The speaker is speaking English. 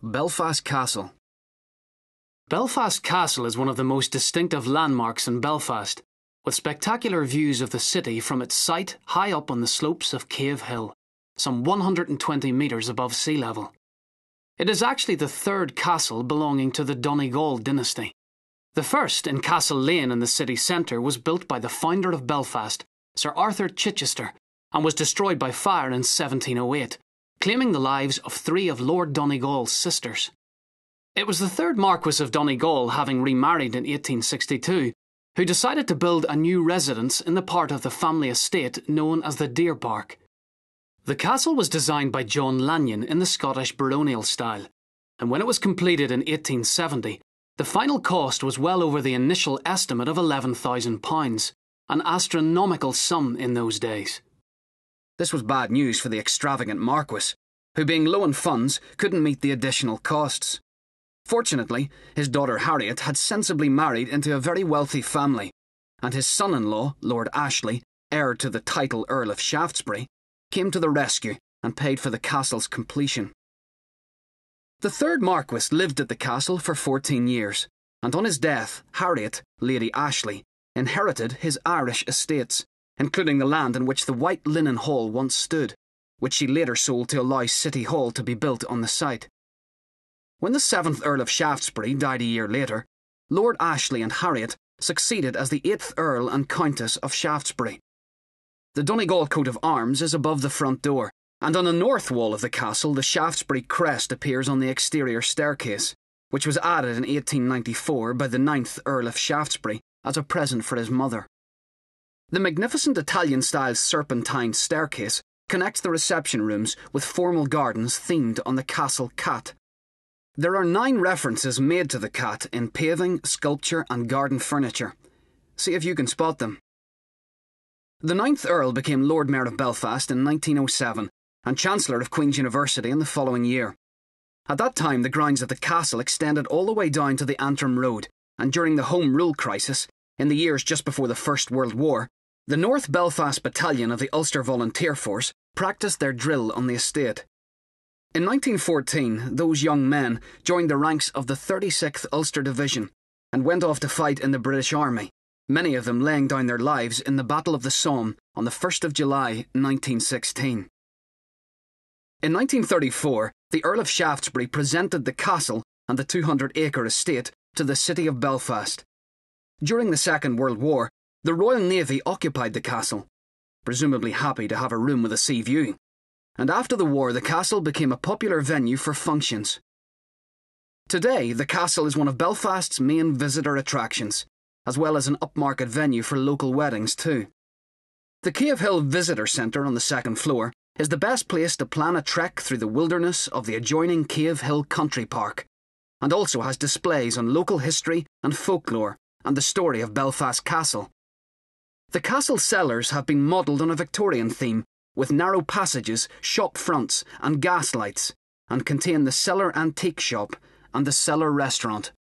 Belfast Castle. Belfast Castle is one of the most distinctive landmarks in Belfast, with spectacular views of the city from its site high up on the slopes of Cave Hill, some 120 metres above sea level. It is actually the third castle belonging to the Donegall Dynasty. The first, in Castle Lane in the city centre, was built by the founder of Belfast, Sir Arthur Chichester, and was destroyed by fire in 1708, claiming the lives of 3 of Lord Donegall's sisters. It was the third Marquess of Donegall, having remarried in 1862, who decided to build a new residence in the part of the family estate known as the Deer Park. The castle was designed by John Lanyon in the Scottish baronial style, and when it was completed in 1870, the final cost was well over the initial estimate of £11,000, an astronomical sum in those days. This was bad news for the extravagant Marquess, who, being low in funds, couldn't meet the additional costs. Fortunately, his daughter Harriet had sensibly married into a very wealthy family, and his son-in-law, Lord Ashley, heir to the title Earl of Shaftesbury, came to the rescue and paid for the castle's completion. The third Marquess lived at the castle for 14 years, and on his death, Harriet, Lady Ashley, inherited his Irish estates, including the land in which the White Linen Hall once stood, which she later sold to allow City Hall to be built on the site. When the 7th Earl of Shaftesbury died a year later, Lord Ashley and Harriet succeeded as the 8th Earl and Countess of Shaftesbury. The Donegall coat of arms is above the front door, and on the north wall of the castle the Shaftesbury crest appears on the exterior staircase, which was added in 1894 by the 9th Earl of Shaftesbury as a present for his mother. The magnificent Italian-style serpentine staircase connects the reception rooms with formal gardens themed on the castle cat. There are 9 references made to the cat in paving, sculpture and garden furniture. See if you can spot them. The 9th Earl became Lord Mayor of Belfast in 1907 and Chancellor of Queen's University in the following year. At that time, the grounds of the castle extended all the way down to the Antrim Road, and during the Home Rule crisis, in the years just before the First World War, the North Belfast Battalion of the Ulster Volunteer Force practised their drill on the estate. In 1914, those young men joined the ranks of the 36th Ulster Division and went off to fight in the British Army, many of them laying down their lives in the Battle of the Somme on the 1st of July 1916. In 1934, the Earl of Shaftesbury presented the castle and the 200-acre estate to the city of Belfast. During the Second World War, the Royal Navy occupied the castle, presumably happy to have a room with a sea view, and after the war the castle became a popular venue for functions. Today, the castle is one of Belfast's main visitor attractions, as well as an upmarket venue for local weddings too. The Cave Hill Visitor Centre on the 2nd floor is the best place to plan a trek through the wilderness of the adjoining Cave Hill Country Park, and also has displays on local history and folklore and the story of Belfast Castle. The castle cellars have been modelled on a Victorian theme, with narrow passages, shop fronts and gas lights, and contain the cellar antique shop and the cellar restaurant.